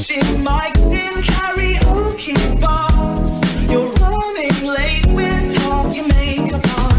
Pushing mics in karaoke bars. You're running late with half your makeup on.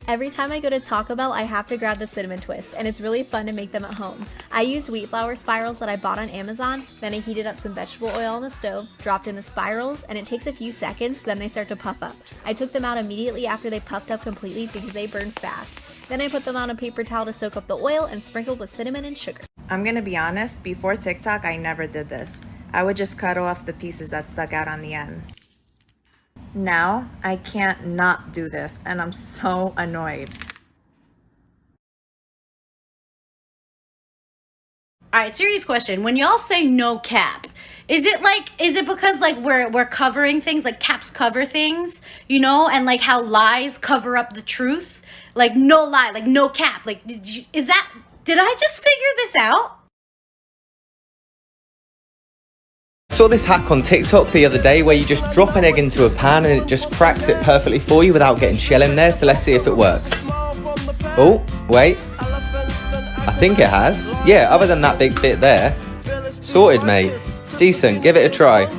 Every time I go to Taco Bell, I have to grab the cinnamon twist, and it's really fun to make them at home. I used wheat flour spirals that I bought on Amazon, then I heated up some vegetable oil on the stove, dropped in the spirals, and it takes a few seconds, then they start to puff up. I took them out immediately after they puffed up completely because they burn fast. Then I put them on a paper towel to soak up the oil and sprinkled with cinnamon and sugar. I'm gonna be honest, before TikTok, I never did this. I would just cut off the pieces that stuck out on the end. Now, I can't not do this, and I'm so annoyed. All right, serious question. When y'all say no cap, is it because like we're covering things, like caps cover things, you know, and like how lies cover up the truth? Like no lie, like no cap. Like did I just figure this out? saw this hack on TikTok the other day where you just drop an egg into a pan and it just cracks it perfectly for you without getting shell in there, so let's see if it works. Oh, wait. I think it has. Yeah, other than that big bit there. Sorted, mate. Decent, give it a try.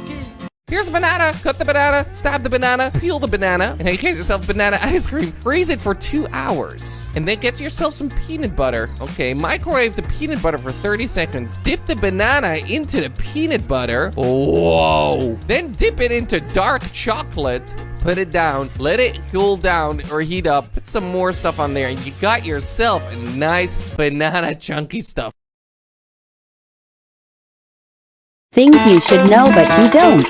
Here's a banana. Cut the banana, stab the banana, peel the banana, and then get yourself banana ice cream. Freeze it for 2 hours, and then get yourself some peanut butter. Okay, microwave the peanut butter for 30 seconds. Dip the banana into the peanut butter. Whoa. Then dip it into dark chocolate. Put it down, let it cool down or heat up. Put some more stuff on there, and you got yourself a nice banana chunky stuff. Things you should know but you don't.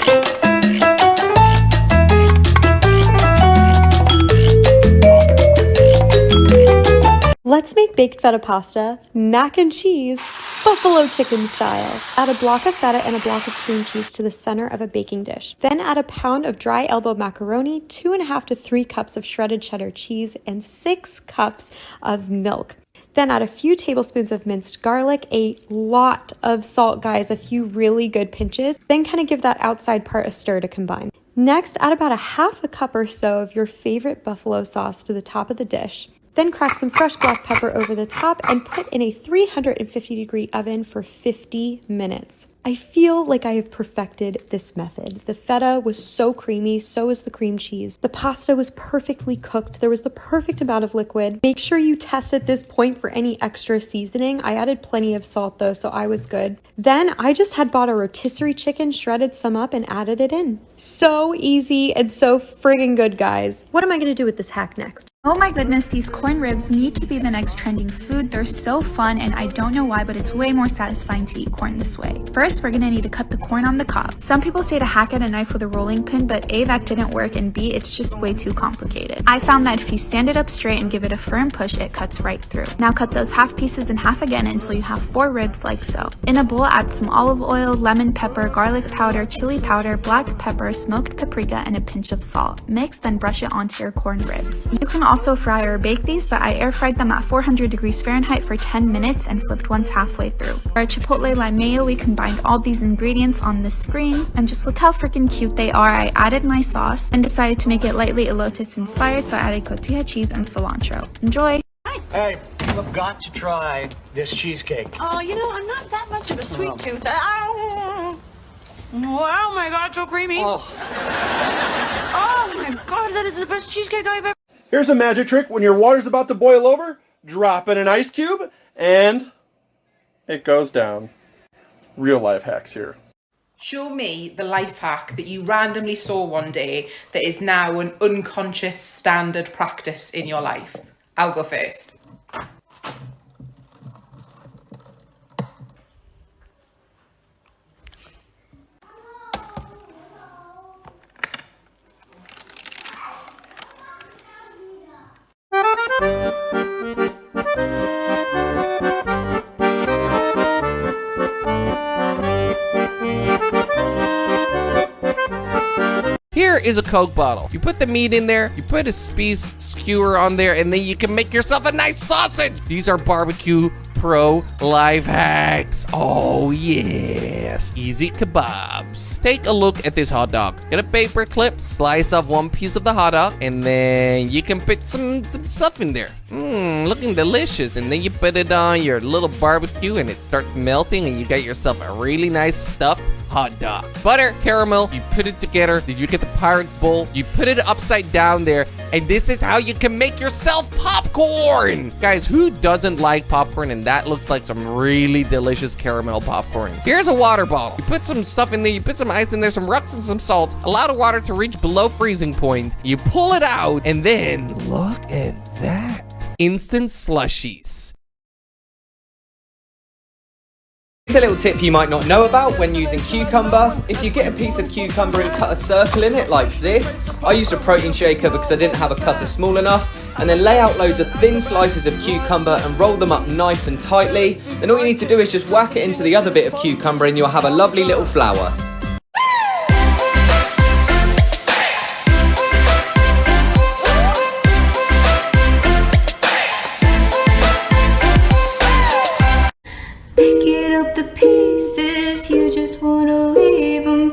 Let's make baked feta pasta, mac and cheese, buffalo chicken style. Add a block of feta and a block of cream cheese to the center of a baking dish. Then add a pound of dry elbow macaroni, 2.5 to 3 cups of shredded cheddar cheese, and 6 cups of milk. Then add a few tablespoons of minced garlic, a lot of salt, guys, a few really good pinches. Then kind of give that outside part a stir to combine. Next, add about 1/2 cup or so of your favorite buffalo sauce to the top of the dish. Then crack some fresh black pepper over the top and put in a 350-degree oven for 50 minutes. I feel like I have perfected this method. The feta was so creamy, so was the cream cheese. The pasta was perfectly cooked. There was the perfect amount of liquid. Make sure you test at this point for any extra seasoning. I added plenty of salt though, so I was good. Then I just had bought a rotisserie chicken, shredded some up, and added it in. So easy and so friggin' good, guys. What am I gonna do with this hack next? Oh my goodness, these corn ribs need to be the next trending food. They're so fun, and I don't know why, but it's way more satisfying to eat corn this way. First, we're gonna need to cut the corn on the cob. Some people say to hack at a knife with a rolling pin, but A, that didn't work, and B, it's just way too complicated. I found that if you stand it up straight and give it a firm push, it cuts right through. Now cut those half pieces in half again until you have 4 ribs like so. In a bowl, add some olive oil, lemon pepper, garlic powder, chili powder, black pepper, smoked paprika, and a pinch of salt. Mix, then brush it onto your corn ribs. You can also fry or bake these, but I air fried them at 400 degrees Fahrenheit for 10 minutes and flipped once halfway through. For our chipotle lime mayo, we combined all these ingredients on the screen, and just look how freaking cute they are. I added my sauce and decided to make it lightly elotes inspired, so I added cotija cheese and cilantro. Enjoy! Hey, you've got to try this cheesecake. Oh, you know, I'm not that much of a sweet tooth. Oh my God, so creamy. Oh my God, that is the best cheesecake I've ever... Here's a magic trick. When your water's about to boil over, drop in an ice cube, and it goes down. Real life hacks here. Show me the life hack that you randomly saw one day that is now an unconscious standard practice in your life. I'll go first. Here is a Coke bottle. You put the meat in there, you put a skewer on there, and then you can make yourself a nice sausage. These are barbecue pro life hacks. Oh yes, easy kebabs. Take a look at this hot dog. Get a paper clip, slice off one piece of the hot dog, and then you can put some stuff in there. Looking delicious. And then you put it on your little barbecue and it starts melting and you got yourself a really nice stuffed hot dog. Butter, caramel, you put it together, then you get the Pirate's Bowl, you put it upside down there, and this is how you can make yourself popcorn. Guys, who doesn't like popcorn? And that looks like some really delicious caramel popcorn. Here's a water bottle. You put some stuff in there, you put some ice in there, some rocks and some salt, allow the water to reach below freezing point. You pull it out, and then look at that. Instant slushies. Here's a little tip you might not know about when using cucumber. If you get a piece of cucumber and cut a circle in it like this, I used a protein shaker because I didn't have a cutter small enough, and then lay out loads of thin slices of cucumber and roll them up nice and tightly. Then all you need to do is just whack it into the other bit of cucumber and you'll have a lovely little flower. Pick it up the pieces, you just wanna leave them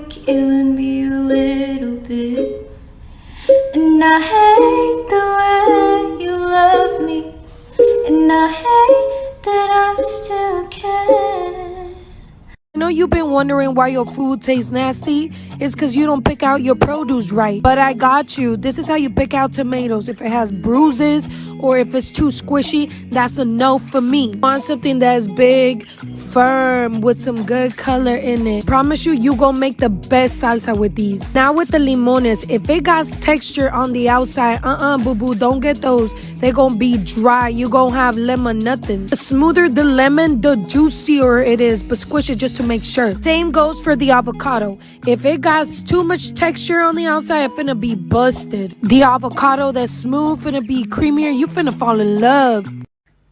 wondering why your food tastes nasty? It's because you don't pick out your produce right. But I got you. This is how you pick out tomatoes. If it has bruises or if it's too squishy, that's a no for me. Want something that's big, firm, with some good color in it. Promise you gonna make the best salsa with these. Now with the limones, if it got texture on the outside, boo-boo, don't get those. They're gonna be dry. You gonna have lemon nothing. The smoother the lemon, the juicier it is, but squish it just to make sure. Same goes for the avocado. If it got too much texture on the outside, it finna be busted. The avocado that's smooth finna be creamier. You finna fall in love.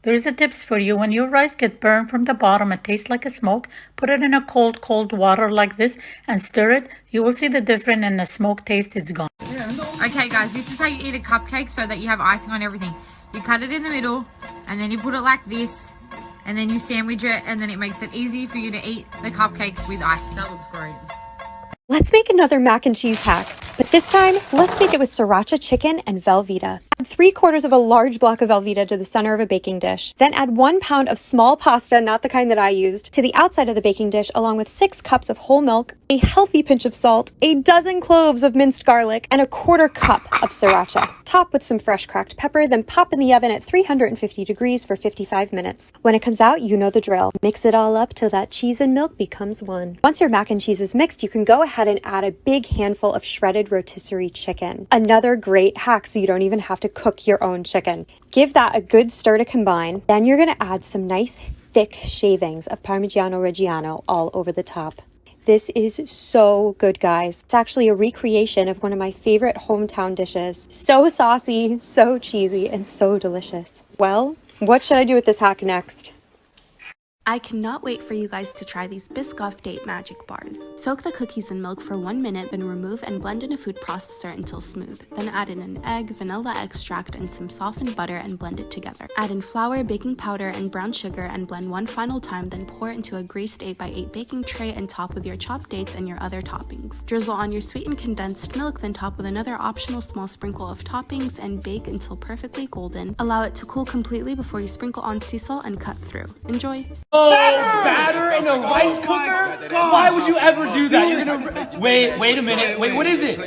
There's a tips for you. When your rice get burned from the bottom, it tastes like a smoke. Put it in a cold water like this and stir it. You will see the difference in the smoke taste. It's gone. Okay guys, this is how you eat a cupcake so that you have icing on everything. You cut it in the middle and then you put it like this and then you sandwich it and then it makes it easy for you to eat the cupcake with icing. That looks great. Let's make another mac and cheese hack, but this time, let's make it with sriracha chicken and Velveeta. Add 3/4 of a large block of Velveeta to the center of a baking dish. Then add 1 pound of small pasta, not the kind that I used, to the outside of the baking dish, along with 6 cups of whole milk, a healthy pinch of salt, a dozen cloves of minced garlic, and a 1/4 cup of sriracha. Top with some fresh cracked pepper, then pop in the oven at 350 degrees for 55 minutes. When it comes out, you know the drill. Mix it all up till that cheese and milk becomes one. Once your mac and cheese is mixed, you can go ahead and add a big handful of shredded rotisserie chicken. Another great hack so you don't even have to cook your own chicken. Give that a good stir to combine. Then you're gonna add some nice thick shavings of Parmigiano Reggiano all over the top. This is so good, guys. It's actually a recreation of one of my favorite hometown dishes. So saucy, so cheesy, and so delicious. Well, what should I do with this hack next? I cannot wait for you guys to try these Biscoff Date Magic Bars. Soak the cookies in milk for 1 minute, then remove and blend in a food processor until smooth. Then add in an egg, vanilla extract, and some softened butter and blend it together. Add in flour, baking powder, and brown sugar and blend one final time, then pour into a greased 8x8 baking tray and top with your chopped dates and your other toppings. Drizzle on your sweetened condensed milk, then top with another optional small sprinkle of toppings and bake until perfectly golden. Allow it to cool completely before you sprinkle on sea salt and cut through. Enjoy! Batter in a rice cooker? Why would you ever do that? You're gonna wait a minute. Wait, what is it?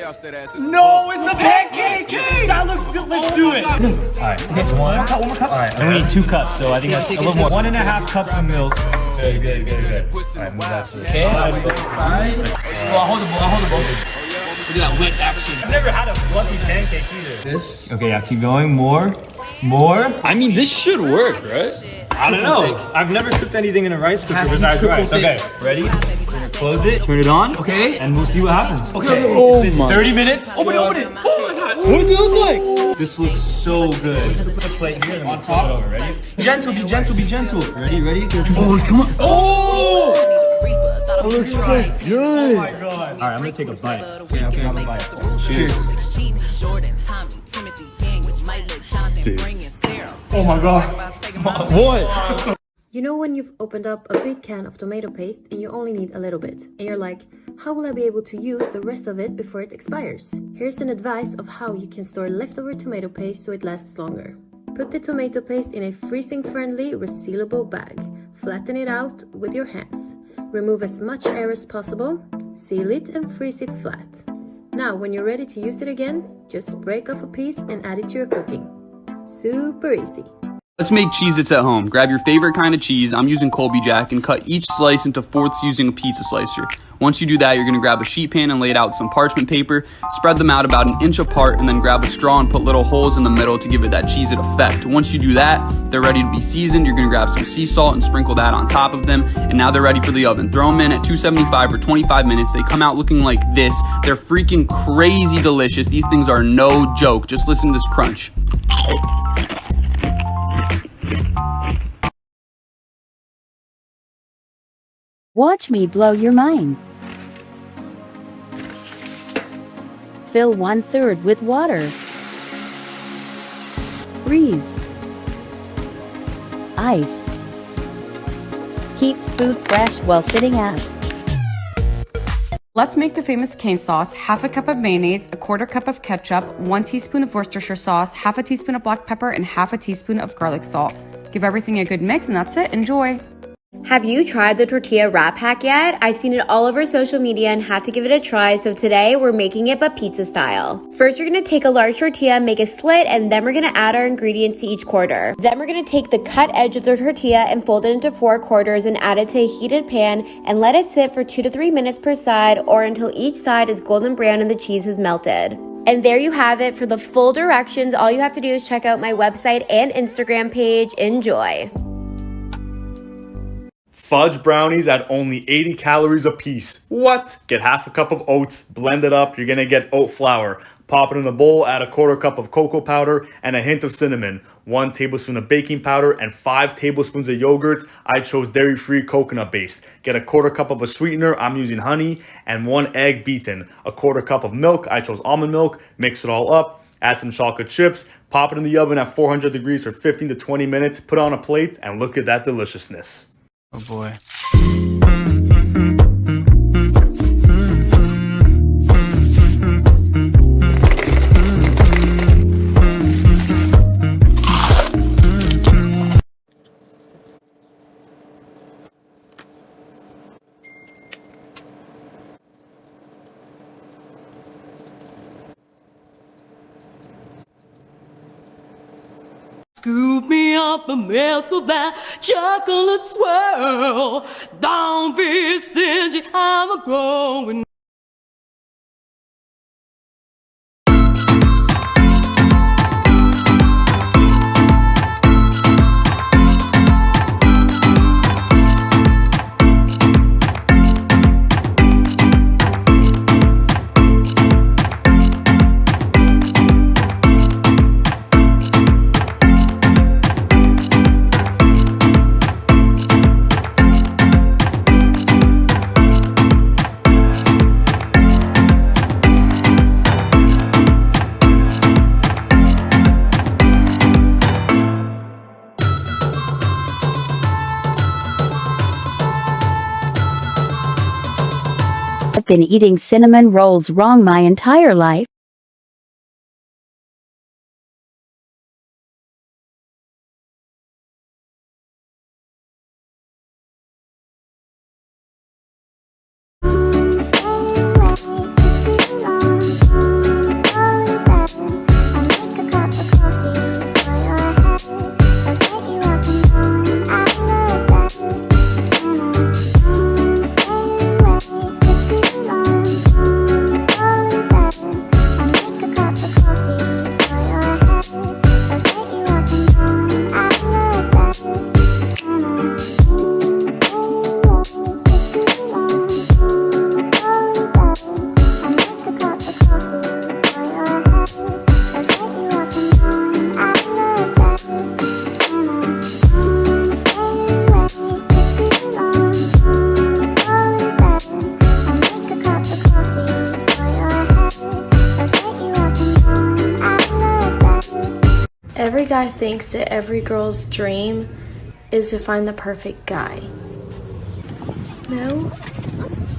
No, it's a pancake! That looks good. Let's do it. Alright, one more cup. Alright, and we need 2 cups, so I think that's a little more. 1.5 cups of milk. Good. Alright, move that to the side. Well, I'll hold the bowl. Look at that whip action. I've never had a fluffy pancake either. This? Okay, yeah, keep going. More. I mean, this should work, right? I don't know. I've never cooked anything in a rice cooker besides rice. Okay, ready? We're gonna close it, turn it on, okay, and we'll see what happens. Okay. Oh my. 30 minutes. Open it. Oh my god. What does it look like? This looks so good. Put a plate here and we'll flip it over. Ready? Be gentle. Ready? Oh, come on. Oh! That looks so good. Oh my god. All right, I'm gonna take a bite. Okay, I'll have a bite. Cheers. Dude. Oh my god. What? You know when you've opened up a big can of tomato paste and you only need a little bit, and you're like, how will I be able to use the rest of it before it expires? Here's an advice of how you can store leftover tomato paste so it lasts longer. Put the tomato paste in a freezing-friendly, resealable bag. Flatten it out with your hands. Remove as much air as possible, seal it and freeze it flat. Now, when you're ready to use it again, just break off a piece and add it to your cooking. Super easy. Let's make Cheez-Its at home. Grab your favorite kind of cheese, I'm using Colby Jack, and cut each slice into fourths using a pizza slicer. Once you do that, you're gonna grab a sheet pan and lay it out with some parchment paper, spread them out about 1 inch apart, and then grab a straw and put little holes in the middle to give it that Cheez-It effect. Once you do that, they're ready to be seasoned. You're gonna grab some sea salt and sprinkle that on top of them, and now they're ready for the oven. Throw them in at 275 for 25 minutes. They come out looking like this. They're freaking crazy delicious. These things are no joke. Just listen to this crunch. Watch me blow your mind. Fill 1/3 with water. Freeze. Ice. Keeps food fresh while sitting out. Let's make the famous cane sauce. 1/2 cup of mayonnaise, 1/4 cup of ketchup, 1 teaspoon of Worcestershire sauce, 1/2 teaspoon of black pepper, and 1/2 teaspoon of garlic salt. Give everything a good mix and that's it. Enjoy. Have you tried the tortilla wrap hack yet? I've seen it all over social media and had to give it a try, so today we're making it but pizza style. First, you're gonna take a large tortilla, make a slit, and then we're gonna add our ingredients to each quarter. Then we're gonna take the cut edge of the tortilla and fold it into 4 quarters and add it to a heated pan and let it sit for 2 to 3 minutes per side or until each side is golden brown and the cheese has melted. And there you have it. For the full directions, all you have to do is check out my website and Instagram page. Enjoy. Fudge brownies at only 80 calories a piece. What? Get half a cup of oats, blend it up, you're gonna get oat flour. Pop it in a bowl, add a 1/4 cup of cocoa powder and a hint of cinnamon, 1 tablespoon of baking powder and 5 tablespoons of yogurt. I chose dairy-free coconut based. Get a 1/4 cup of a sweetener, I'm using honey, and 1 egg beaten. A 1/4 cup of milk, I chose almond milk, mix it all up. Add some chocolate chips, pop it in the oven at 400 degrees for 15 to 20 minutes, put it on a plate, and look at that deliciousness. Oh boy. Scoop me up a mess of that chocolate swirl. Don't be stingy, I'm a growing. I've been eating cinnamon rolls wrong my entire life. Every guy thinks that every girl's dream is to find the perfect guy. No,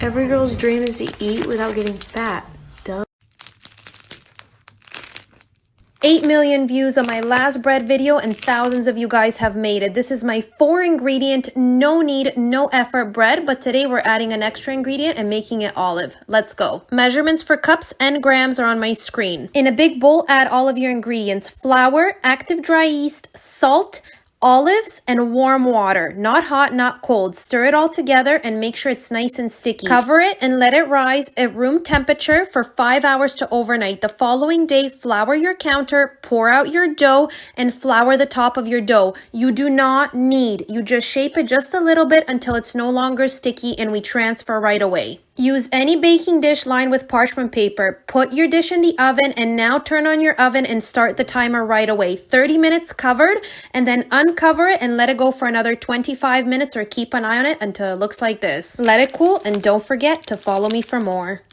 every girl's dream is to eat without getting fat. Duh. 8 million views on my last bread video and thousands of you guys have made it. This is my 4 ingredient, no need, no effort bread, but today we're adding an extra ingredient and making it olive. Let's go. Measurements for cups and grams are on my screen. In a big bowl, add all of your ingredients: flour, active dry yeast, salt, olives, and warm water. Not hot, not cold. Stir it all together and make sure it's nice and sticky. Cover it and let it rise at room temperature for 5 hours to overnight. The following day, flour your counter, pour out your dough, and flour the top of your dough. You do not need. You just shape it just a little bit until it's no longer sticky and we transfer right away. Use any baking dish lined with parchment paper. Put your dish in the oven and now turn on your oven and start the timer right away. 30 minutes covered, and then uncover it and let it go for another 25 minutes or keep an eye on it until it looks like this. Let it cool and don't forget to follow me for more.